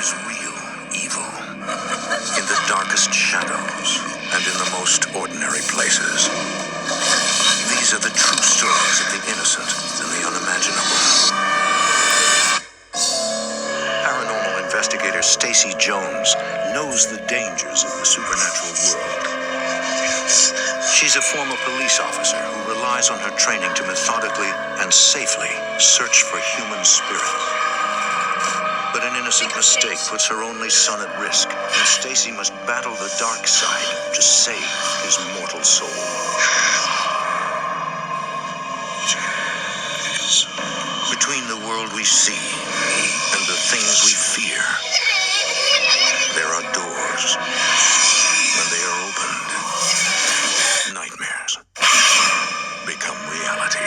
is real evil in the darkest shadows and in the most ordinary places. These are the true stories of the innocent and the unimaginable. Paranormal investigator Stacy Jones knows the dangers of the supernatural world. She's a former police officer who relies on her training to methodically and safely search for human spirits. But an innocent mistake puts her only son at risk, and Stacy must battle the dark side to save his mortal soul. Between the world we see and the things we fear, there are doors. When they are opened, nightmares become reality.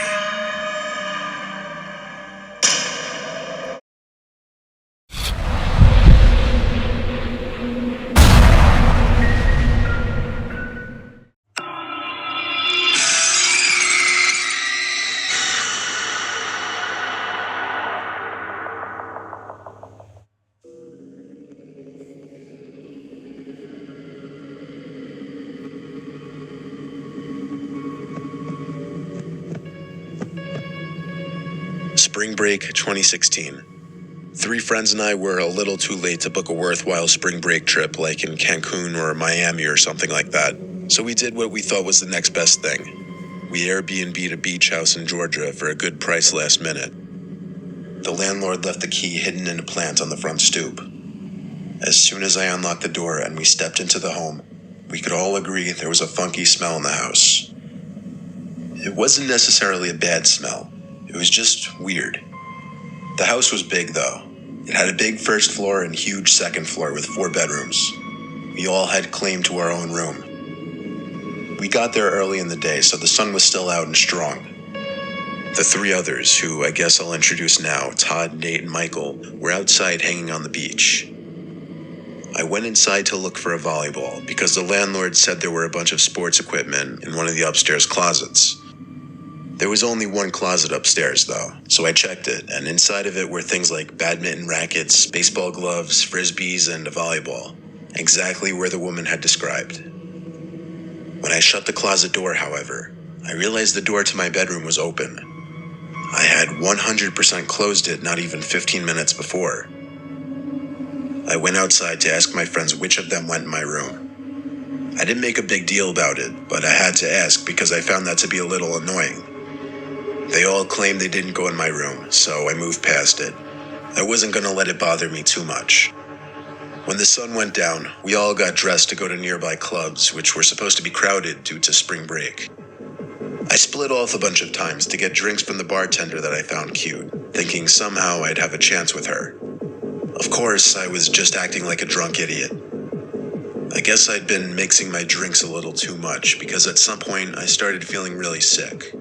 Spring break 2016. 3 friends and I were a little too late to book a worthwhile spring break trip like in Cancun or Miami or something like that. So we did what we thought was the next best thing. We Airbnb'd a beach house in Georgia for a good price last minute. The landlord left the key hidden in a plant on the front stoop. As soon as I unlocked the door and we stepped into the home, we could all agree there was a funky smell in the house. It wasn't necessarily a bad smell. It was just weird. The house was big, though. It had a big first floor and huge second floor with 4 bedrooms. We all had claim to our own room. We got there early in the day, so the sun was still out and strong. The 3 others, who I guess I'll introduce now, Todd, Nate, and Michael, were outside hanging on the beach. I went inside to look for a volleyball because the landlord said there were a bunch of sports equipment in one of the upstairs closets. There was only one closet upstairs, though, so I checked it, and inside of it were things like badminton rackets, baseball gloves, frisbees, and a volleyball, exactly where the woman had described. When I shut the closet door, however, I realized the door to my bedroom was open. I had 100% closed it not even 15 minutes before. I went outside to ask my friends which of them went in my room. I didn't make a big deal about it, but I had to ask because I found that to be a little annoying. They all claimed they didn't go in my room, so I moved past it. I wasn't going to let it bother me too much. When the sun went down, we all got dressed to go to nearby clubs, which were supposed to be crowded due to spring break. I split off a bunch of times to get drinks from the bartender that I found cute, thinking somehow I'd have a chance with her. Of course, I was just acting like a drunk idiot. I guess I'd been mixing my drinks a little too much because at some point I started feeling really sick.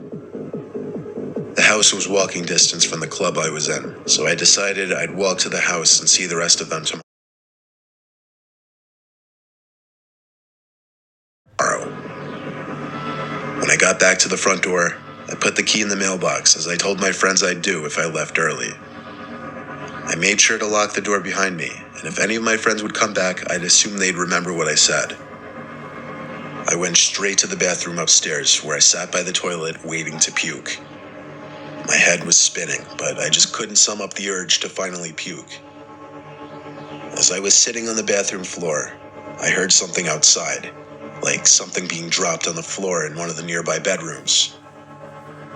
The house was walking distance from the club I was in, so I decided I'd walk to the house and see the rest of them tomorrow. When I got back to the front door, I put the key in the mailbox as I told my friends I'd do if I left early. I made sure to lock the door behind me, and if any of my friends would come back, I'd assume they'd remember what I said. I went straight to the bathroom upstairs, where I sat by the toilet waiting to puke. My head was spinning, but I just couldn't sum up the urge to finally puke. As I was sitting on the bathroom floor, I heard something outside, like something being dropped on the floor in one of the nearby bedrooms.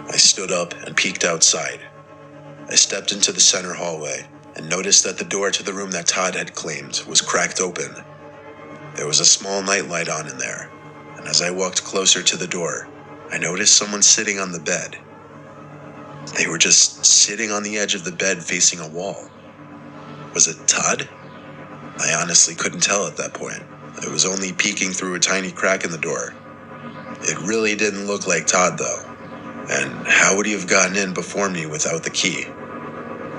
I stood up and peeked outside. I stepped into the center hallway and noticed that the door to the room that Todd had claimed was cracked open. There was a small nightlight on in there, and as I walked closer to the door, I noticed someone sitting on the bed. They were just sitting on the edge of the bed facing a wall. Was it Todd? I honestly couldn't tell at that point. I was only peeking through a tiny crack in the door. It really didn't look like Todd, though. And how would he have gotten in before me without the key?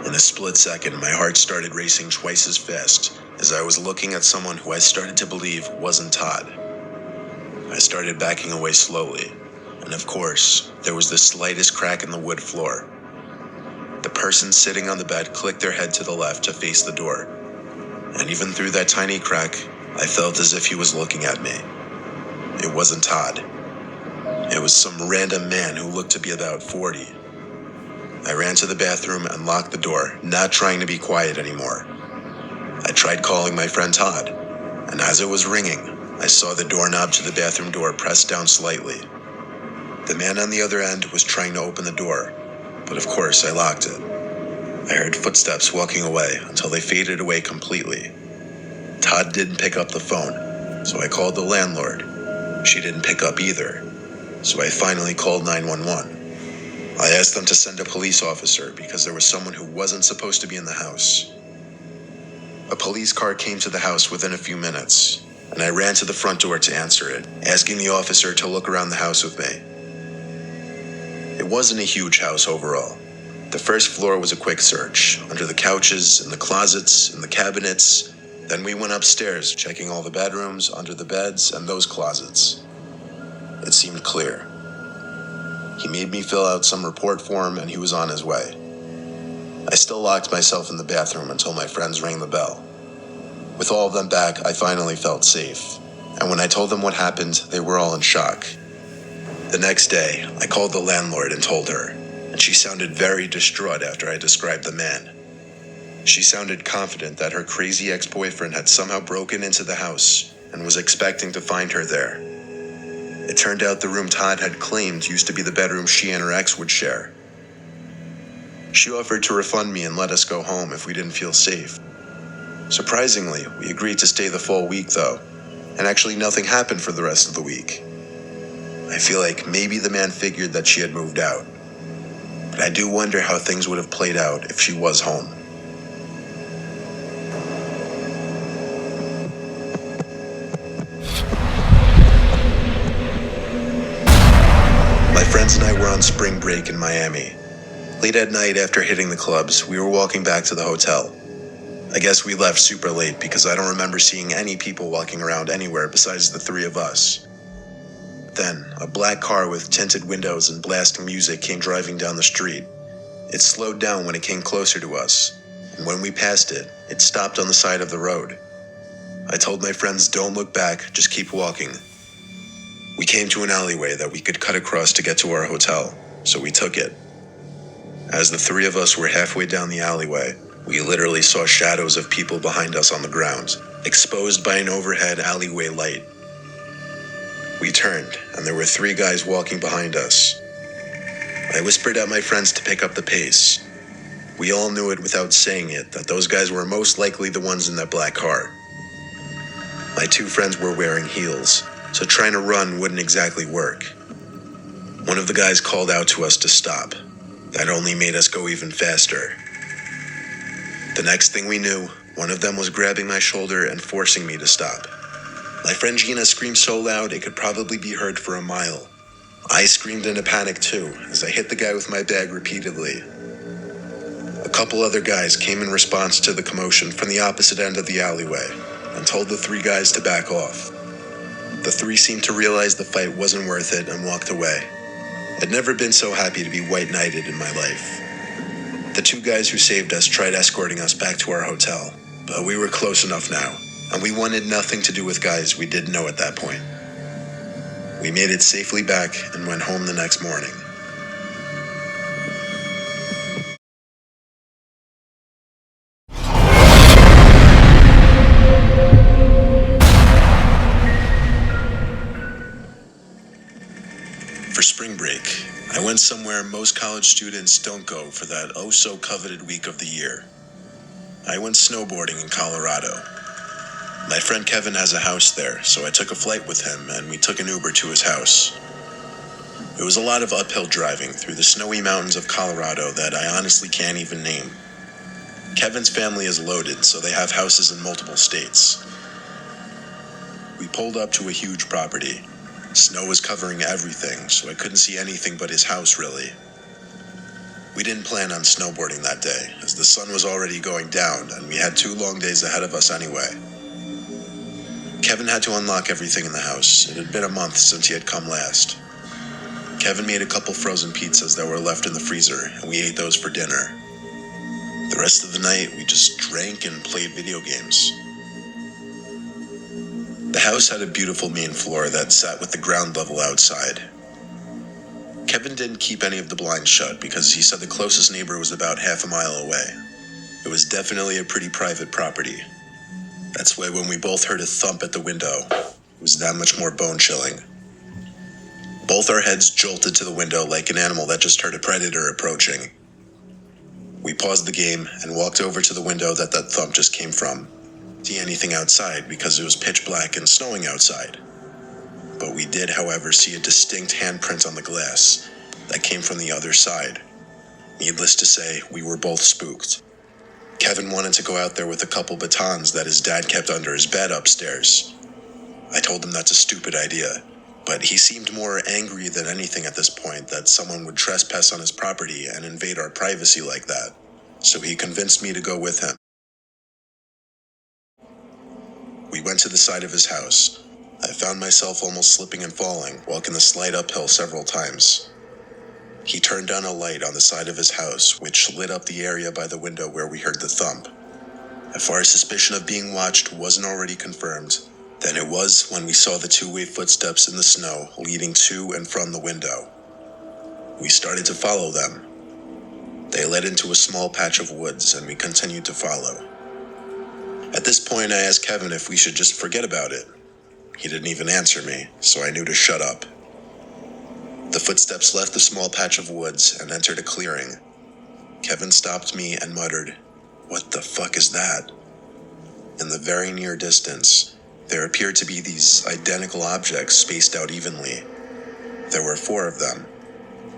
In a split second, my heart started racing twice as fast as I was looking at someone who I started to believe wasn't Todd. I started backing away slowly, and of course, there was the slightest crack in the wood floor. The person sitting on the bed clicked their head to the left to face the door, And even through that tiny crack, I felt as if he was looking at me. It wasn't Todd. It was some random man who looked to be about 40. I ran to the bathroom and locked the door, not trying to be quiet anymore. I tried calling my friend Todd, and as it was ringing, I saw the doorknob to the bathroom door pressed down slightly. The man on the other end was trying to open the door, but of course I locked it. I heard footsteps walking away until they faded away completely. Todd didn't pick up the phone, so I called the landlord. She didn't pick up either, so I finally called 911. I asked them to send a police officer because there was someone who wasn't supposed to be in the house. A police car came to the house within a few minutes, and I ran to the front door to answer it, asking the officer to look around the house with me. It wasn't a huge house overall. The first floor was a quick search, under the couches, in the closets, in the cabinets. Then we went upstairs, checking all the bedrooms, under the beds, and those closets. It seemed clear. He made me fill out some report form, and he was on his way. I still locked myself in the bathroom until my friends rang the bell. With all of them back, I finally felt safe. And when I told them what happened, they were all in shock. The next day, I called the landlord and told her, and she sounded very distraught after I described the man. She sounded confident that her crazy ex-boyfriend had somehow broken into the house and was expecting to find her there. It turned out the room Todd had claimed used to be the bedroom she and her ex would share. She offered to refund me and let us go home if we didn't feel safe. Surprisingly, we agreed to stay the full week though, and actually nothing happened for the rest of the week. I feel like maybe the man figured that she had moved out, but I do wonder how things would have played out if she was home. My friends and I were on spring break in Miami. Late at night after hitting the clubs, we were walking back to the hotel. I guess we left super late because I don't remember seeing any people walking around anywhere besides the three of us. Then, a black car with tinted windows and blasting music came driving down the street. It slowed down when it came closer to us, and when we passed it, it stopped on the side of the road. I told my friends, don't look back, just keep walking. We came to an alleyway that we could cut across to get to our hotel, so we took it. As the three of us were halfway down the alleyway, we literally saw shadows of people behind us on the ground, exposed by an overhead alleyway light. We turned, and there were three guys walking behind us. I whispered at my friends to pick up the pace. We all knew it without saying it, that those guys were most likely the ones in that black car. My two friends were wearing heels, so trying to run wouldn't exactly work. One of the guys called out to us to stop. That only made us go even faster. The next thing we knew, one of them was grabbing my shoulder and forcing me to stop. My friend Gina screamed so loud it could probably be heard for a mile. I screamed in a panic too, as I hit the guy with my bag repeatedly. A couple other guys came in response to the commotion from the opposite end of the alleyway and told the three guys to back off. The three seemed to realize the fight wasn't worth it and walked away. I'd never been so happy to be white-knighted in my life. The two guys who saved us tried escorting us back to our hotel, but we were close enough now, and we wanted nothing to do with guys we didn't know at that point. We made it safely back and went home the next morning. For spring break, I went somewhere most college students don't go for that oh-so-coveted week of the year. I went snowboarding in Colorado. My friend Kevin has a house there, so I took a flight with him and we took an Uber to his house. It was a lot of uphill driving through the snowy mountains of Colorado that I honestly can't even name. Kevin's family is loaded, so they have houses in multiple states. We pulled up to a huge property. Snow was covering everything, so I couldn't see anything but his house, really. We didn't plan on snowboarding that day, as the sun was already going down, and we had 2 long days ahead of us anyway. Kevin had to unlock everything in the house. It had been a month since he had come last. Kevin made a couple frozen pizzas that were left in the freezer, and we ate those for dinner. The rest of the night, we just drank and played video games. The house had a beautiful main floor that sat with the ground level outside. Kevin didn't keep any of the blinds shut because he said the closest neighbor was about half a mile away. It was definitely a pretty private property. That's why when we both heard a thump at the window, it was that much more bone-chilling. Both our heads jolted to the window like an animal that just heard a predator approaching. We paused the game and walked over to the window that thump just came from. See anything outside because it was pitch black and snowing outside. But we did, however, see a distinct handprint on the glass that came from the other side. Needless to say, we were both spooked. Kevin wanted to go out there with a couple batons that his dad kept under his bed upstairs. I told him that's a stupid idea, but he seemed more angry than anything at this point that someone would trespass on his property and invade our privacy like that, so he convinced me to go with him. We went to the side of his house. I found myself almost slipping and falling, walking the slight uphill several times. He turned on a light on the side of his house, which lit up the area by the window where we heard the thump. If our suspicion of being watched wasn't already confirmed, then it was when we saw the two-way footsteps in the snow leading to and from the window. We started to follow them. They led into a small patch of woods, and we continued to follow. At this point, I asked Kevin if we should just forget about it. He didn't even answer me, so I knew to shut up. The footsteps left the small patch of woods and entered a clearing. Kevin stopped me and muttered, "What the fuck is that?" In the very near distance, there appeared to be these identical objects spaced out evenly. There were 4 of them.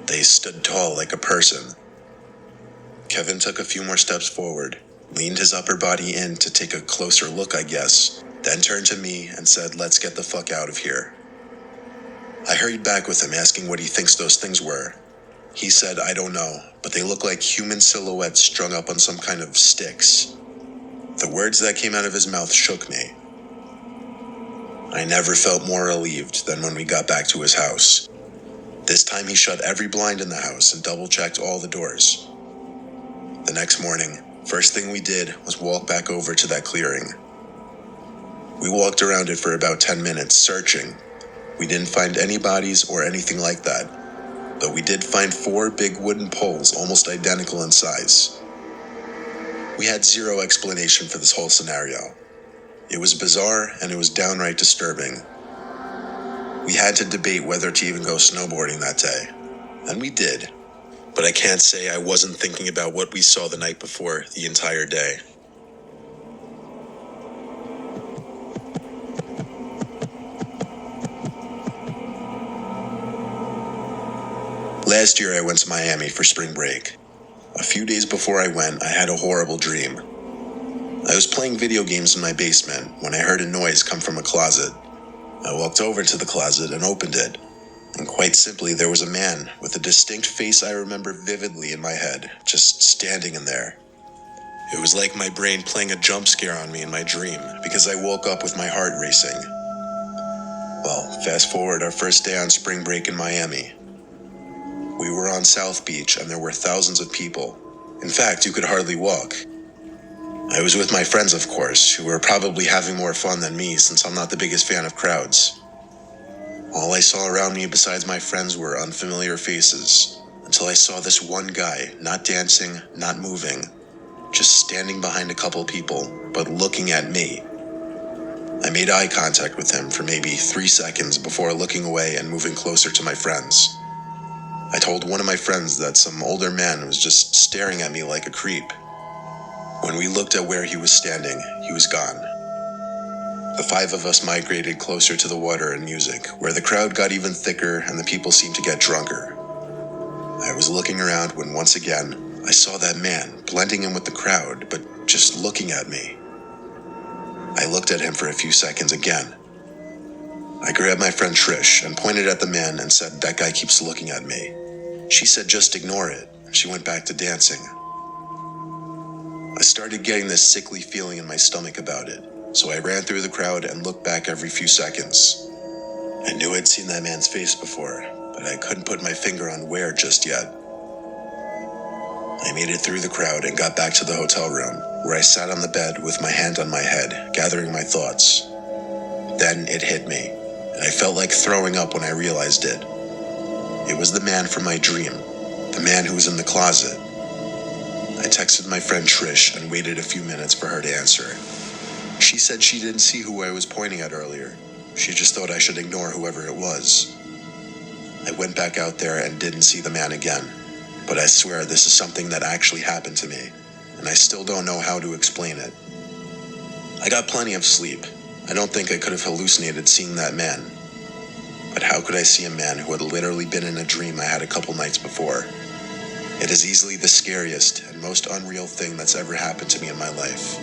They stood tall like a person. Kevin took a few more steps forward, leaned his upper body in to take a closer look, I guess, then turned to me and said, "Let's get the fuck out of here." I hurried back with him, asking what he thinks those things were. He said, "I don't know, but they look like human silhouettes strung up on some kind of sticks." The words that came out of his mouth shook me. I never felt more relieved than when we got back to his house. This time he shut every blind in the house and double-checked all the doors. The next morning, first thing we did was walk back over to that clearing. We walked around it for about 10 minutes, searching. We didn't find any bodies or anything like that, but we did find 4 big wooden poles almost identical in size. We had zero explanation for this whole scenario. It was bizarre and it was downright disturbing. We had to debate whether to even go snowboarding that day, and we did. But I can't say I wasn't thinking about what we saw the night before the entire day. Last year I went to Miami for spring break. A few days before I went, I had a horrible dream. I was playing video games in my basement when I heard a noise come from a closet. I walked over to the closet and opened it, and quite simply there was a man with a distinct face I remember vividly in my head, just standing in there. It was like my brain playing a jump scare on me in my dream, because I woke up with my heart racing. Well, fast forward our first day on spring break in Miami. We were on South Beach and there were thousands of people. In fact, you could hardly walk. I was with my friends, of course, who were probably having more fun than me since I'm not the biggest fan of crowds. All I saw around me besides my friends were unfamiliar faces, until I saw this one guy, not dancing, not moving, just standing behind a couple people, but looking at me. I made eye contact with him for maybe 3 seconds before looking away and moving closer to my friends. I told one of my friends that some older man was just staring at me like a creep. When we looked at where he was standing, he was gone. The 5 of us migrated closer to the water and music, where the crowd got even thicker and the people seemed to get drunker. I was looking around when once again, I saw that man blending in with the crowd, but just looking at me. I looked at him for a few seconds again. I grabbed my friend Trish and pointed at the man and said, "That guy keeps looking at me." She said, "Just ignore it," and she went back to dancing. I started getting this sickly feeling in my stomach about it, so I ran through the crowd and looked back every few seconds. I knew I'd seen that man's face before, but I couldn't put my finger on where just yet. I made it through the crowd and got back to the hotel room, where I sat on the bed with my hand on my head, gathering my thoughts. Then it hit me, and I felt like throwing up when I realized it. It was the man from my dream, the man who was in the closet. I texted my friend Trish and waited a few minutes for her to answer. She said she didn't see who I was pointing at earlier. She just thought I should ignore whoever it was. I went back out there and didn't see the man again, but I swear this is something that actually happened to me, and I still don't know how to explain it. I got plenty of sleep. I don't think I could have hallucinated seeing that man. But how could I see a man who had literally been in a dream I had a couple nights before? It is easily the scariest and most unreal thing that's ever happened to me in my life.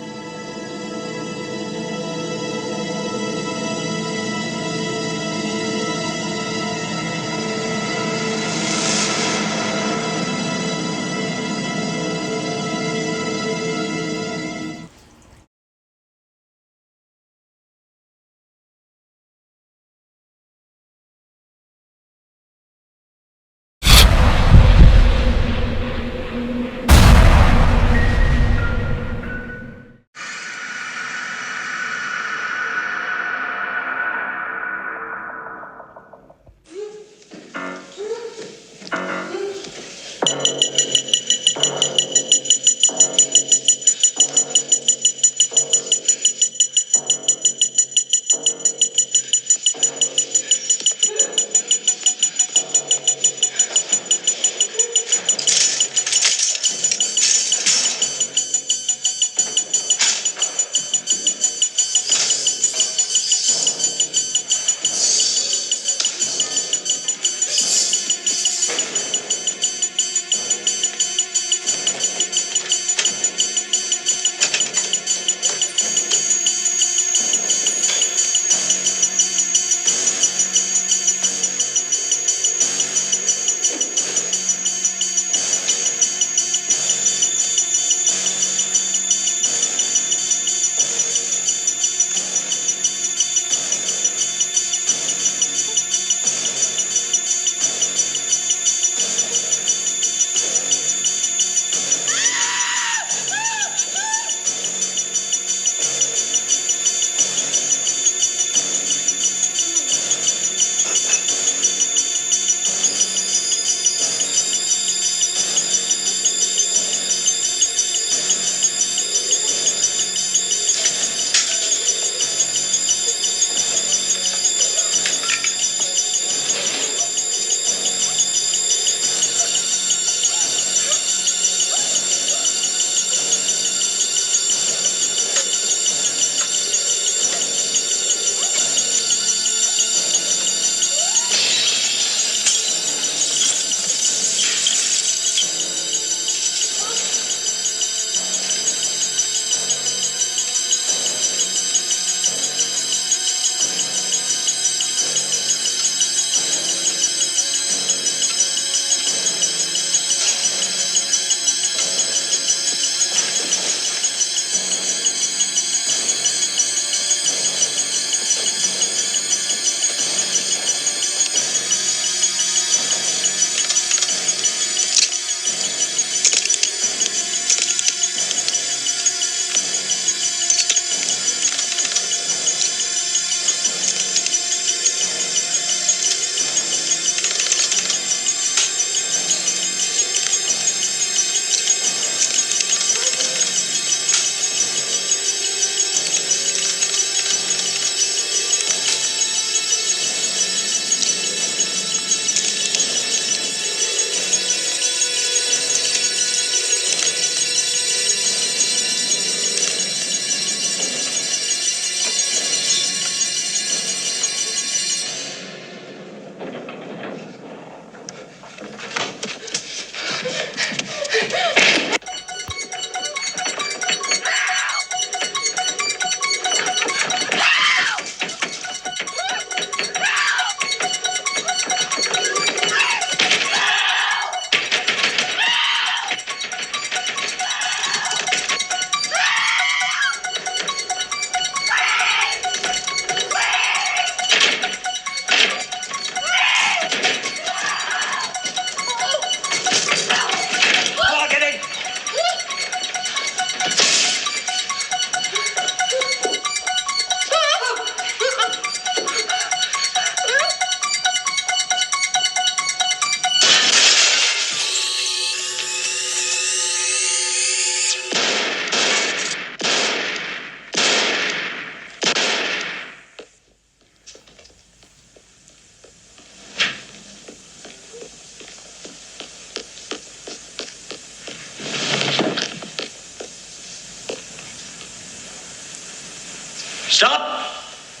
Stop!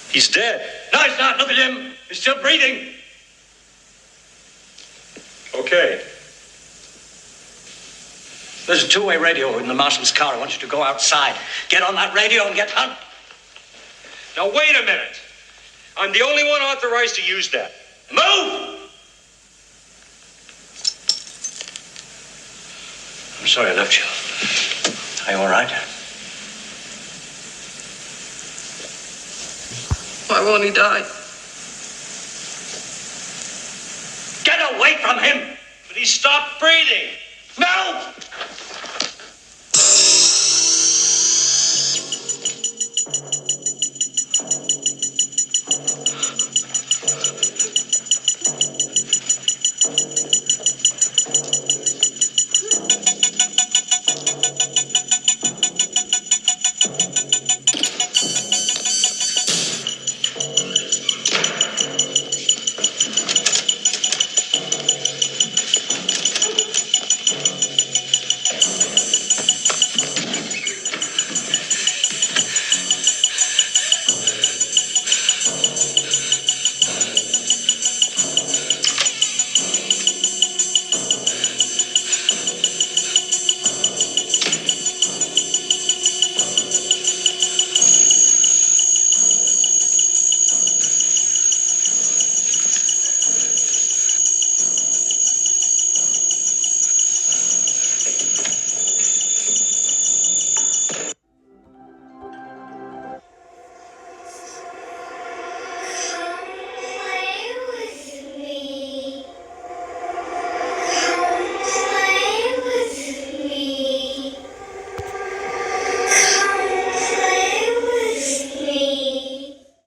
He's dead. No, he's not. Look at him. He's still breathing. Okay. There's a two-way radio in the marshal's car. I want you to go outside. Get on that radio and get Hunt. Now, wait a minute. I'm the only one authorized to use that. Move! I'm sorry I left you. Are you all right? Why won't he die? Get away from him! But he stopped breathing. No!